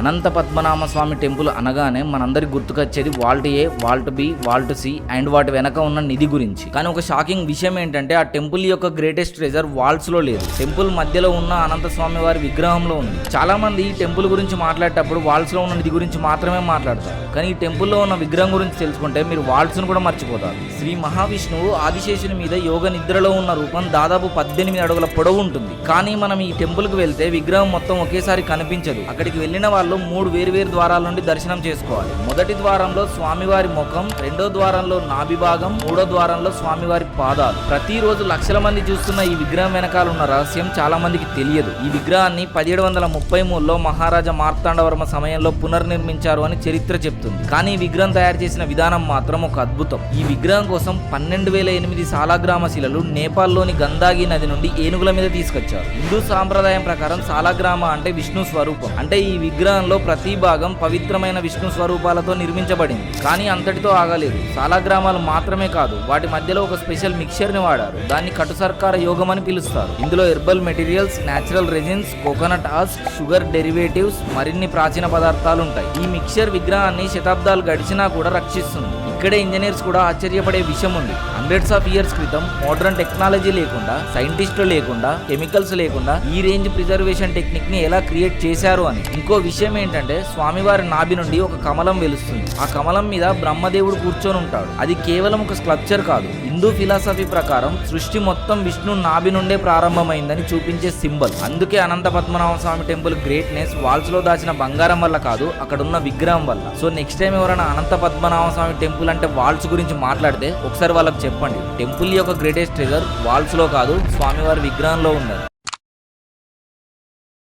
అనంత పద్మనాభ స్వామి temple అనగానే మనందరికి గుర్తుకొచ్చేది vault A, vault B, vault C and వాటి వెనక ఉన్న నిధి గురించి. కానీ ఒక షాకింగ్ విషయం ఏంటంటే ఆ టెంపుల్ యొక్క గ్రేటెస్ట్ ట్రెజర్ వాల్స్ లో లేదు, టెంపుల్ మధ్యలో ఉన్న అనంత స్వామి వారి విగ్రహంలో ఉంది. చాలా మంది ఈ టెంపుల్ గురించి మాట్లాడేటప్పుడు వాల్స్ లో ఉన్న నిధి గురించి మాత్రమే మాట్లాడతారు, కానీ ఈ టెంపుల్లో ఉన్న విగ్రహం గురించి తెలుసుకుంటే మీరు వాల్స్ ను కూడా మర్చిపోతారు. శ్రీ మహావిష్ణువు ఆదిశేషుని మీద యోగ నిద్రలో ఉన్న రూపం దాదాపు 18 అడుగుల పొడవు ఉంటుంది. కానీ మనం ఈ టెంపుల్ కు వెళ్తే విగ్రహం మొత్తం ఒకేసారి కనిపించదు. అక్కడికి వెళ్ళిన వాళ్ళు 3 వేరు ద్వారాల నుండి దర్శనం చేసుకోవాలి. మొదటి ద్వారంలో స్వామివారి ముఖం, రెండో ద్వారంలో నాభి భాగం, మూడో ద్వారంలో స్వామివారి పాదాలు. ప్రతిరోజు లక్షల మంది చూస్తున్న ఈ విగ్రహం వెనకాల ఉన్న రహస్యం చాలా మందికి తెలియదు. ఈ విగ్రహాన్ని 1733లో మహారాజా మార్తాండవర్మ సమయంలో పునర్నిర్మించారు అని చరిత్ర చెప్తుంది. కానీ ఈ విగ్రహం తయారు చేసిన విధానం మాత్రం ఒక అద్భుతం. ఈ విగ్రహం కోసం 12,008 సాలగ్రామ శిలలు నేపాల్లోని గందాగి నది నుండి ఏనుగుల మీద తీసుకొచ్చారు. హిందూ సాంప్రదాయం ప్రకారం సాలగ్రామ అంటే విష్ణు స్వరూపం. అంటే ఈ విగ్రహంలో ప్రతి భాగం పవిత్రమైన విష్ణు స్వరూపాలతో నిర్మించబడింది. కానీ అంతటితో ఆగలేదు. సాలగ్రామాలు మాత్రమే కాదు, వాటి మధ్యలో ఒక స్పెషల్ మిక్చర్ ని వాడారు. దాన్ని కటుసర్కార యోగం అని పిలుస్తారు. ఇందులో herbal materials, natural resins, coconut ask, sugar derivatives, మరిన్ని ప్రాచీన పదార్థాలు ఉంటాయి. ఈ మిక్చర్ విగ్రహాన్ని శతాబ్దాలు గడిచినా కూడా రక్షిస్తుంది. ఇక్కడే ఇంజనీర్స్ కూడా ఆశ్చర్యపడే విషయం ఉంది. హండ్రెడ్స్ ఆఫ్ ఇయర్స్ క్రితం మోడర్న్ టెక్నాలజీ లేకుండా, సైంటిస్టులు లేకుండా, కెమికల్స్ లేకుండా ఈ రేంజ్ ప్రిజర్వేషన్ టెక్నిక్ ని ఎలా క్రియేట్ చేశారు అని. ఇంకో విషయం ఏంటంటే స్వామివారి నాభి నుండి ఒక కమలం వెలుస్తుంది. ఆ కమలం మీద బ్రహ్మదేవుడు కూర్చొని ఉంటాడు. అది కేవలం ఒక స్కల్ప్చర్ కాదు, హిందూ ఫిలాసఫీ ప్రకారం సృష్టి మొత్తం విష్ణు నాభి నుండే ప్రారంభమైందని చూపించే సింబల్. అందుకే అనంత పద్మనాభ స్వామి టెంపుల్ గ్రేట్నెస్ వాల్స్ లో దాచిన బంగారం వల్ల కాదు, అక్కడ ఉన్న విగ్రహం వల్ల. సో నెక్స్ట్ టైం ఎవరైనా అనంత పద్మనాభ స్వామి టెంపుల్ అంటే వాల్స్ గురించి మాట్లాడితే ఒకసారి వాళ్ళకి చెప్పండి, టెంపుల్ యొక్క గ్రేటెస్ట్ ట్రెజర్ వాల్స్ లో కాదు, స్వామివారి విగ్రహంలో ఉన్నది.